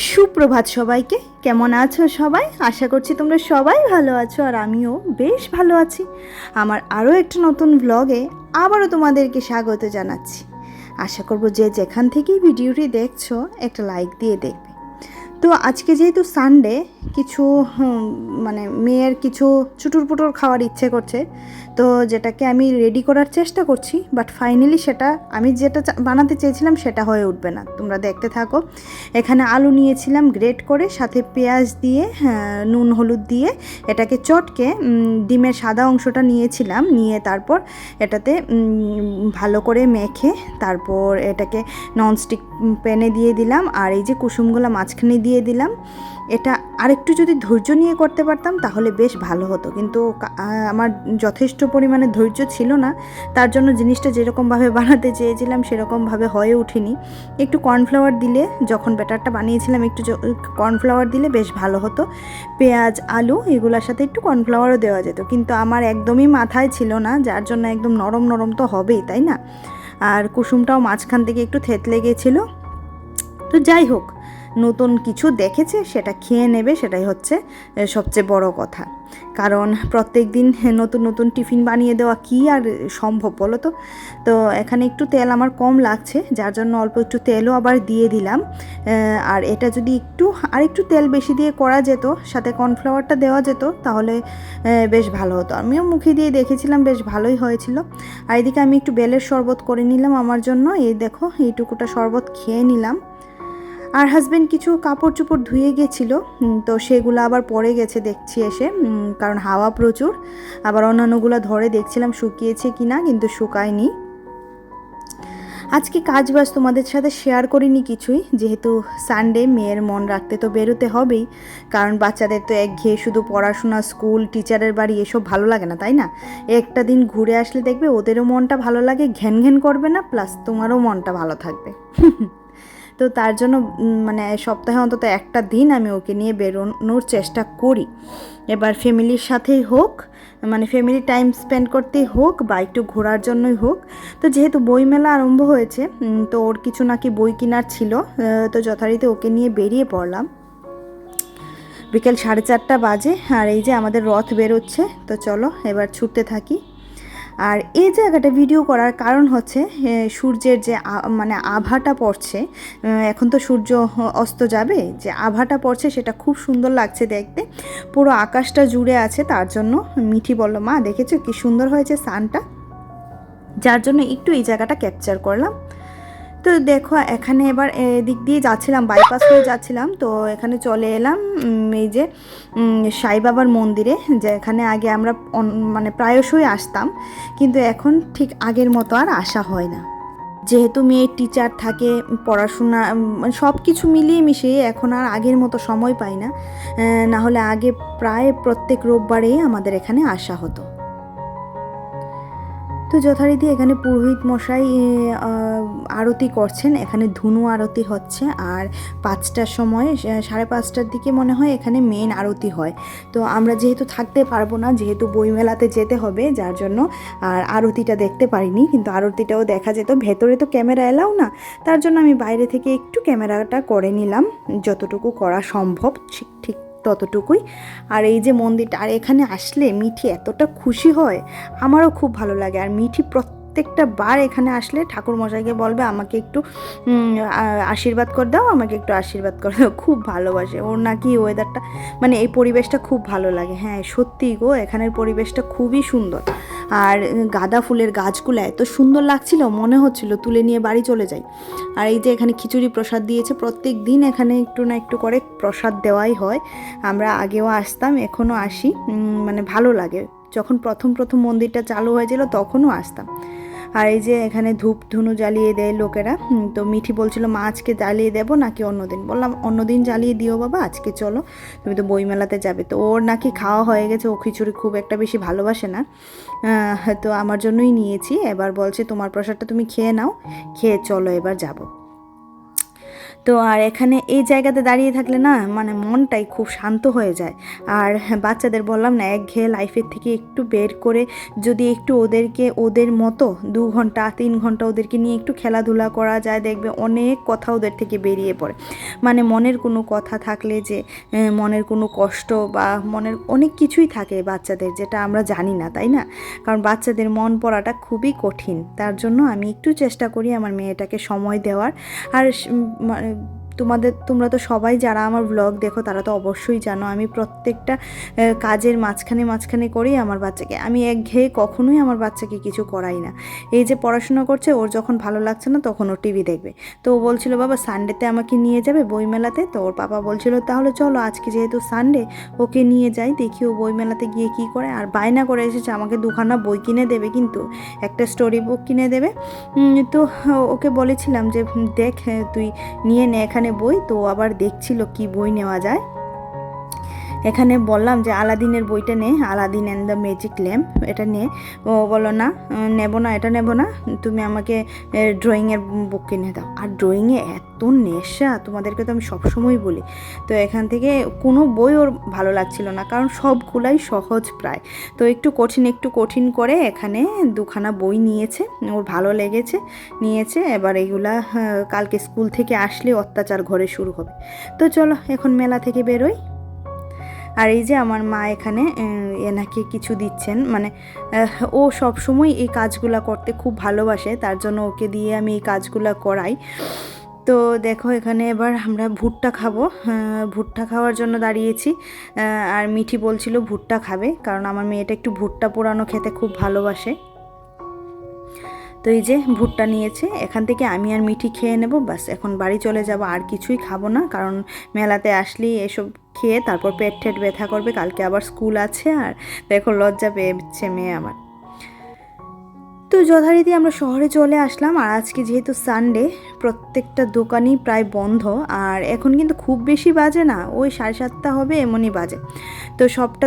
সুপ্রভাত সবাইকে। কেমন আছো সবাই? আশা করছি তোমরা সবাই ভালো আছো, আর আমিও বেশ ভালো আছি। আমার আরও একটা নতুন ব্লগে আবারও তোমাদেরকে স্বাগত জানাচ্ছি। আশা করব যে যেখান থেকেই ভিডিওটি দেখছো একটা লাইক দিয়ে দেখবে। তো আজকে যেহেতু সানডে, কিছু মেয়ের কিছু চুটুর পুটুর খাওয়ার ইচ্ছে করছে, তো যেটাকে আমি রেডি করার চেষ্টা করছি, বাট ফাইনালি সেটা আমি যেটা বানাতে চেয়েছিলাম সেটা হয়ে উঠবে না। তোমরা দেখতে থাকো। এখানে আলু নিয়েছিলাম গ্রেট করে, সাথে পেঁয়াজ দিয়ে নুন হলুদ দিয়ে এটাকে চটকে ডিমের সাদা অংশটা নিয়েছিলাম, নিয়ে তারপর এটাতে ভালো করে মেখে তারপর এটাকে ননস্টিক প্যানে দিয়ে দিলাম, আর এই যে কুসুমগুলো মাঝখানে দিয়ে দিলাম। এটা আরেকটু যদি ধৈর্য নিয়ে করতে পারতাম তাহলে বেশ ভালো হতো, কিন্তু আমার যথেষ্ট পরিমাণে ধৈর্য ছিল না, তার জন্য জিনিসটা যেরকমভাবে বানাতে চেয়েছিলাম সেরকমভাবে হয়ে ওঠেনি। একটু কর্নফ্লাওয়ার দিলে, যখন ব্যাটারটা বানিয়েছিলাম একটু কর্নফ্লাওয়ার দিলে বেশ ভালো হতো। পেঁয়াজ আলু এগুলোর সাথে একটু কর্নফ্লাওয়ারও দেওয়া যেত, কিন্তু আমার একদমই মাথায় ছিল না, যার জন্য একদম নরম নরম তো হবেই, তাই না? আর কুসুমটাও মাঝখান থেকে একটু থেতলে গেছিলো। তো যাই হোক, নতুন কিছু দেখেছে সেটা খেয়ে নেবে, সেটাই হচ্ছে সবচেয়ে বড় কথা। কারণ প্রত্যেক দিন নতুন নতুন টিফিন বানিয়ে দেওয়া কি আর সম্ভব বলো তো? তো এখানে একটু তেল আমার কম লাগছে, যার জন্য অল্প একটু তেলও আবার দিয়ে দিলাম। আর এটা যদি একটু তেল বেশি দিয়ে করা যেত, সাথে কর্নফ্লাওয়ারটা দেওয়া যেত, তাহলে বেশ ভালো হতো। আমিও মুখে দিয়ে দেখেছিলাম, বেশ ভালোই হয়েছিল। আর এদিকে আমি একটু বেলের শরবত করে নিলাম আমার জন্য। এই দেখো, এইটুকুটা শরবত খেয়ে নিলাম। আর হাজব্যান্ড কিছু কাপড় চোপড় ধুয়ে গেছিলো, তো সেগুলো আবার পরে গেছে দেখছি এসে, কারণ হাওয়া প্রচুর। আবার অন্যান্যগুলো ধরে দেখছিলাম শুকিয়েছে কিনা, কিন্তু শুকায়নি। আজকে কাজ বাজ তোমাদের সাথে শেয়ার করিনি কিছুই, যেহেতু সানডে, মেয়ের মন রাখতে তো বেরোতে হবেই। কারণ বাচ্চাদের তো একঘেয়ে শুধু পড়াশোনা, স্কুল, টিচারের বাড়ি এসব ভালো লাগে না, তাই না? একটা দিন ঘুরে আসলে দেখবে ওদেরও মনটা ভালো লাগে, ঘ্যান ঘ্যান করবে না, প্লাস তোমারও মনটা ভালো থাকবে। তো তার জন্য সপ্তাহে অন্তত একটা দিন আমি ওকে নিয়ে বেরোনোর চেষ্টা করি। এবার ফ্যামিলির সাথেই হোক, ফ্যামিলি টাইম স্পেন্ড করতেই হোক, বা একটু ঘোরার জন্যই হোক। তো যেহেতু বইমেলা আরম্ভ হয়েছে, তো ওর কিছু নাকি বই কেনার ছিল, তো যথারীতি ওকে নিয়ে বেরিয়ে পড়লাম। বিকেল 4:30 বাজে, আর এই যে আমাদের রথ বেরোচ্ছে। তো চলো এবার ছুটতে থাকি। আর এই জায়গাটা ভিডিও করার কারণ হচ্ছে সূর্যের যে আভাটা পড়ছে, এখন তো সূর্য অস্ত যাবে, যে আভাটা পড়ছে সেটা খুব সুন্দর লাগছে দেখতে, পুরো আকাশটা জুড়ে আছে। তার জন্য মিঠি বলল, মা দেখেছো কি সুন্দর হয়েছে সানটা, যার জন্য একটু এই জায়গাটা ক্যাপচার করলাম। তো দেখো, এখানে এবার এদিক দিয়ে যাচ্ছিলাম, বাইপাস হয়ে যাচ্ছিলাম, তো এখানে চলে এলাম এই যে সাই বাবার মন্দিরে, যে এখানে আগে আমরা প্রায়শই আসতাম, কিন্তু এখন ঠিক আগের মতো আর আসা হয় না। যেহেতু মেয়ের টিচার থাকে, পড়াশোনা, সব কিছু মিলিয়ে মিশিয়ে এখন আর আগের মতো সময় পাই না। না হলে আগে প্রায় প্রত্যেক রোববারেই আমাদের এখানে আসা হতো। তো যথারীতি এখানে পুরোহিত মশাই আরতি করছেন, এখানে ধুনু আরতি হচ্ছে। আর 5টার সময়, 5:30টার দিকে মনে হয় এখানে মেন আরতি হয়। তো আমরা যেহেতু থাকতে পারবো না, যেহেতু বইমেলাতে যেতে হবে, যার জন্য আর আরতিটা দেখতে পারিনি, কিন্তু আরতিটাও দেখা যেত। ভেতরে তো ক্যামেরা এলাও না, তার জন্য আমি বাইরে থেকে একটু ক্যামেরাটা করে নিলাম, যতটুকু করা সম্ভব ঠিক ততটুকুই। আর এই যে মন্দিরটা, আর এখানে আসলে মিঠি এতটা খুশি হয়, আমারও খুব ভালো লাগে। আর মিঠি প্রত্যেকটা বার এখানে আসলে ঠাকুরমশাইকে বলবে, আমাকে একটু আশীর্বাদ করে দাও, আমাকে একটু আশীর্বাদ করে দাও। খুব ভালোবাসে। ওর নাকি ওয়েদারটা, এই পরিবেশটা খুব ভালো লাগে। হ্যাঁ সত্যি গো, এখানের পরিবেশটা খুবই সুন্দর। আর গাঁদা ফুলের গাছগুলো এত সুন্দর লাগছিল, মনে হচ্ছিল তুলে নিয়ে বাড়ি চলে যাই। আর এই যে এখানে খিচুড়ি প্রসাদ দিয়েছে, প্রত্যেক দিন এখানে একটু না একটু করে প্রসাদ দেওয়াই হয়। আমরা আগেও আসতাম, এখনও আসি, ভালো লাগে। যখন প্রথম মন্দিরটা চালু হয়েছিল তখনও আসতাম। আর এই যে এখানে ধূপ ধুনু জ্বালিয়ে দেয় লোকেরা। তো মিঠি বলছিল, মা আজকে জ্বালিয়ে দেবো নাকি অন্যদিন? বললাম অন্যদিন জ্বালিয়ে দিও বাবা, আজকে চলো, তুমি তো বইমেলাতে যাবে। তো ওর নাকি খাওয়া হয়ে গেছে, ও খিচুড়ি খুব একটা বেশি ভালোবাসে না, তো আমার জন্যই নিয়েছি। এবার বলছে তোমার প্রসাদটা তুমি খেয়ে নাও, খেয়ে চলো এবার যাবো। তো আর এখানে এই জায়গাতে দাঁড়িয়ে থাকলে না মানে মনটাই খুব শান্ত হয়ে যায়। আর বাচ্চাদের বললাম না, একঘেয়ে লাইফের থেকে একটু বের করে যদি একটু ওদেরকে ওদের মতো 2 ঘন্টা 3 ঘন্টা ওদেরকে নিয়ে একটু খেলাধুলা করা যায়, দেখবে অনেক কথা ওদের থেকে বেরিয়ে পড়ে। মানে মনের কোনো কথা থাকলে যে মনের কোনো কষ্ট বা মনের অনেক কিছুই থাকে বাচ্চাদের, যেটা আমরা জানি না, তাই না? কারণ বাচ্চাদের মন পড়াটা খুবই কঠিন। তার জন্য আমি একটু চেষ্টা করি আমার মেয়েটাকে সময় দেওয়ার। আর তোমরা তো সবাই যারা আমার ব্লগ দেখো তারা তো অবশ্যই জানো আমি প্রত্যেকটা কাজের মাঝখানে করেই আমার বাচ্চাকে, আমি একঘেয়ে কখনোই আমার বাচ্চাকে কিছু করাই না। এই যে পড়াশোনা করছে, ওর যখন ভালো লাগছে না তখন ও টিভি দেখবে। তো ও বলছিল বাবা সানডেতে আমাকে নিয়ে যাবে বইমেলাতে। তো ওর পাপা বলছিল তাহলে চলো আজকে যেহেতু সানডে ওকে নিয়ে যাই, দেখি ও বইমেলাতে গিয়ে কী করে। আর বায়না করে এসেছে আমাকে 2খানা বই কিনে দেবে, কিন্তু একটা স্টোরি বুক কিনে দেবে। তো ওকে বলেছিলাম যে দেখ তুই নিয়ে নে এখানে বই। তো আবার দেখছিল কি বই নেওয়া যায়। এখানে বললাম যে আলাদিনের বইটা নে, Aladdin and the magic lamp, এটা নে। ও বলো না নেব না, এটা নেব না, তুমি আমাকে ড্রয়িংয়ের বুক কিনে দাও। আর ড্রয়িংয়ে এত নেশা, তোমাদেরকে তো আমি সবসময় বলি। তো এখান থেকে কোনো বই ওর ভালো লাগছিল না, কারণ সবগুলাই সহজ প্রায়। তো একটু কঠিন করে এখানে 2খানা বই নিয়েছে, ওর ভালো লেগেছে, নিয়েছে। এবার এগুলা কালকে স্কুল থেকে আসলে অত্যাচার ঘরে শুরু হবে। তো চলো এখন মেলা থেকে বেরোই। আর এই যে আমার মা এখানে এনাকে কিছু দিচ্ছেন, মানে ও সব সময় এই কাজগুলা করতে খুব ভালোবাসে, তার জন্য ওকে দিয়ে আমি এই কাজগুলা করাই। তো দেখো এখানে এবার আমরা ভুট্টা খাবো, ভুট্টা খাওয়ার জন্য দাঁড়িয়েছি। আর মিঠি বলছিল ভুট্টা খাবে, কারণ আমার মেয়েটা একটু ভুট্টা পোড়ানো খেতে খুব ভালোবাসে। তো এই যে ভুট্টা নিয়েছে, এখান থেকে আমি আর মিঠি খেয়ে নেব, বাস এখন বাড়ি চলে যাব, আর কিছুই খাবো না। কারণ মেলাতে আসলেই এসব খেয়ে তারপর পেট ঠেট ব্যথা করবে, কালকে আবার স্কুল আছে। আর দেখো লজ্জা পেয়েছে মেয়ে আমার। তো যথারীতি আমরা শহরে চলে আসলাম। আর আজকে যেহেতু সানডে, প্রত্যেকটা দোকানই প্রায় বন্ধ। আর এখন কিন্তু খুব বেশি বাজে না, ওই 7:30 হবে এমনই বাজে। তো সবটা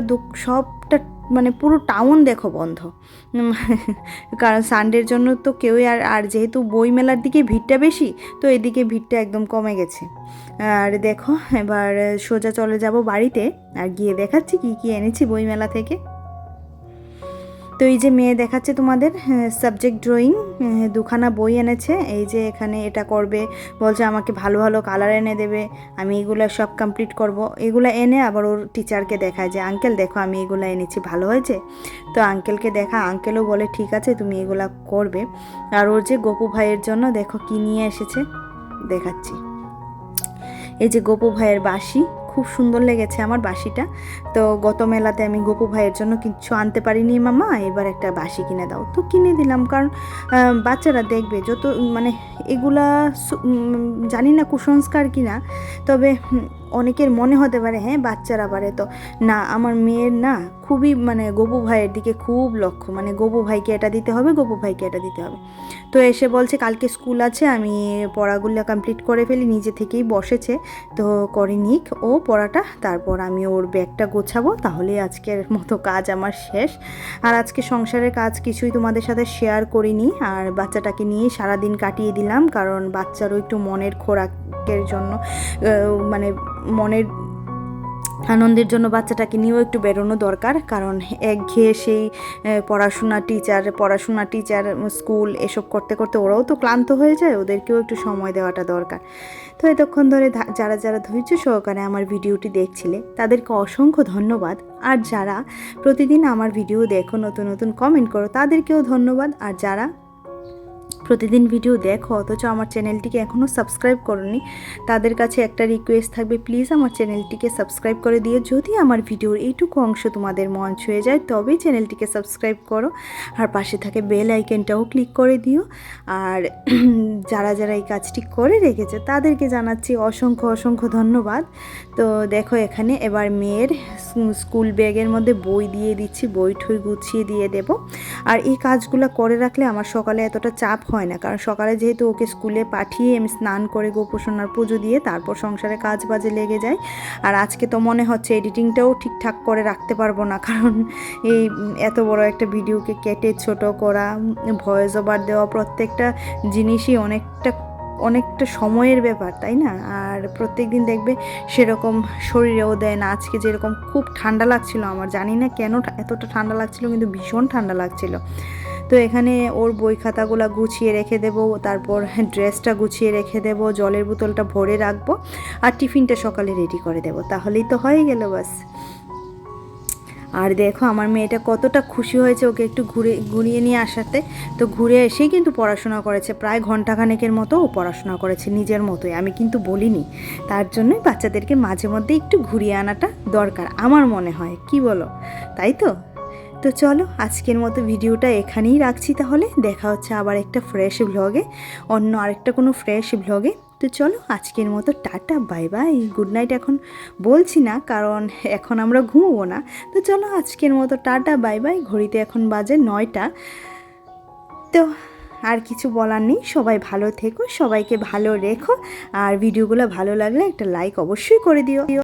মানে পুরো টাউন দেখো বন্ধ। কারণ সানডের জন্য তো কেউই আর যেহেতু বই মেলার দিকে ভিড়টা বেশি, তো এদিকে ভিড়টা একদম কমে গেছে। আর দেখো এবার সোজা চলে যাব বাড়িতে, আর গিয়ে দেখাচ্ছি কি কি এনেছি বই মেলা থেকে। তো এই যে মেয়ে দেখাচ্ছে তোমাদের সাবজেক্ট ড্রয়িং, 2খানা বই এনেছে। এই যে এখানে এটা করবে বলছে, আমাকে ভালো ভালো কালার এনে দেবে, আমি এগুলো সব কমপ্লিট করব। এগুলো এনে আবার ওর টিচারকে দেখায় যে আঙ্কেল দেখো আমি এগুলো এনেছি, ভালো হয়েছে। তো আঙ্কেলকে দেখা, আঙ্কেলও বলে ঠিক আছে তুমি এগুলা করবে। আর ওর যে গপু ভাইয়ের জন্য দেখো কি নিয়ে এসেছে, দেখাচ্ছি। এই যে গপু ভাইয়ের বাঁশি, খুব সুন্দর লেগেছে আমার বাঁশিটা। তো গত মেলাতে আমি গপু ভাইয়ের জন্য কিছু আনতে পারিনি, মামা এবার একটা বাঁশি কিনে দাও। তো কিনে দিলাম, কারণ বাচ্চারা দেখবে যত মানে এগুলা জানি না কুসংস্কার কিনা, তবে অনেকের মনে হতে পারে হ্যাঁ বাচ্চারা পারে। তো না, আমার মেয়ের না খুবই মানে গপু ভাইয়ের দিকে খুব লক্ষ্য, মানে গপু ভাইকে এটা দিতে হবে, গপু ভাইকে এটা দিতে হবে। তো এসে বলছে কালকে স্কুল আছে, আমি পড়াগুলো কমপ্লিট করে ফেলি, নিজে থেকেই বসেছে। তো করে নিক ও পড়াটা, তারপর আমি ওর ব্যাগটা গোছাবো, তাহলে আজকের মতো কাজ আমার শেষ। আর আজকে সংসারের কাজ কিছুই তোমাদের সাথে শেয়ার করিনি, আর বাচ্চাটাকে নিয়ে সারাদিন কাটিয়ে দিলাম। কারণ বাচ্চারও একটু মনের খোরাকের জন্য, মানে মনের আনন্দের জন্য বাচ্চাটাকে নিয়েও একটু বেরোনো দরকার। কারণ একঘেয়ে সেই পড়াশোনা টিচার স্কুল এসব করতে করতে ওরাও তো ক্লান্ত হয়ে যায়, ওদেরকেও একটু সময় দেওয়াটা দরকার। তো এতক্ষণ ধরে যারা ধৈর্য সহকারে আমার ভিডিওটি দেখছিলে তাদেরকে অসংখ্য ধন্যবাদ। আর যারা প্রতিদিন আমার ভিডিও দেখো, নতুন নতুন কমেন্ট করো, তাদেরকেও ধন্যবাদ। আর যারা প্রতিদিন ভিডিও দেখো অথচ আমার চ্যানেলটিকে এখনও সাবস্ক্রাইব করোনি, তাদের কাছে একটা রিকোয়েস্ট থাকবে, প্লিজ আমার চ্যানেলটিকে সাবস্ক্রাইব করে দিও। যদি আমার ভিডিওর এইটুকু অংশ তোমাদের মন ছুঁয়ে যায় তবেই চ্যানেলটিকে সাবস্ক্রাইব করো, আর পাশে থাকে বেল আইকনটাও ক্লিক করে দিও। আর যারা এই কাজটি করে রেখেছে তাদেরকে জানাচ্ছি অসংখ্য ধন্যবাদ। তো দেখো এখানে এবার মেয়ের স্কুল ব্যাগের মধ্যে বই দিয়ে দিচ্ছি, বই ঠই গুছিয়ে দিয়ে দেব। আর এই কাজগুলো করে রাখলে আমার সকালে এতটা চাপ হয় না, কারণ সকালে যেহেতু ওকে স্কুলে পাঠিয়ে আমি স্নান করে গোপোষণার পুজো দিয়ে তারপর সংসারে কাজ বাজে লেগে যায়। আর আজকে তো মনে হচ্ছে এডিটিংটাও ঠিকঠাক করে রাখতে পারবো না, কারণ এই এত বড় একটা ভিডিওকে কেটে ছোট করা, ভয়েস ওভার দেওয়া, প্রত্যেকটা জিনিসই অনেকটা অনেকটা সময়ের ব্যাপার, তাই না? আর প্রত্যেক দিন দেখবে সেরকম শরীরেও দেয় না। আজকে যেরকম খুব ঠান্ডা লাগছিল, আমার জানি না কেন এতটা ঠান্ডা লাগছিল, কিন্তু ভীষণ ঠান্ডা লাগছিল। তো এখানে ওর বই খাতাগুলো গুছিয়ে রেখে দেবো, তারপর ড্রেসটা গুছিয়ে রেখে দেবো, জলের বোতলটা ভরে রাখবো, আর টিফিনটা সকালে রেডি করে দেবো, তাহলেই তো হয়ে গেল বাস। আর দেখো আমার মেয়েটা কতটা খুশি হয়েছে ওকে একটু ঘুরিয়ে নিয়ে আসাতে। তো ঘুরে এসেই কিন্তু পড়াশোনা করেছে, প্রায় ঘন্টাখানেকের মতো ও পড়াশোনা করেছে নিজের মতোই, আমি কিন্তু বলিনি। তার জন্যই বাচ্চাদেরকে মাঝে মধ্যে একটু ঘুরিয়ে আনাটা দরকার আমার মনে হয়, কি বলো? তাই তো। তো চলো আজকের মতো ভিডিওটা এখানেই রাখছি, তাহলে দেখা হচ্ছে আবার একটা ফ্রেশ ভ্লগে, অন্য আরেকটা কোনো ফ্রেশ ভ্লগে। তো চলো আজকের মতো tata bye bye, good night এখন বলছি না, কারণ এখন আমরা ঘুমোবো না। তো চলো আজকের মতো টাটা বাই বাই, ঘড়িতে এখন বাজে 9টা। তো আর কিছু বলার নেই, সবাই ভালো থেকো, সবাইকে ভালো রেখো, আর ভিডিওগুলো ভালো লাগলে একটা লাইক অবশ্যই করে দিও।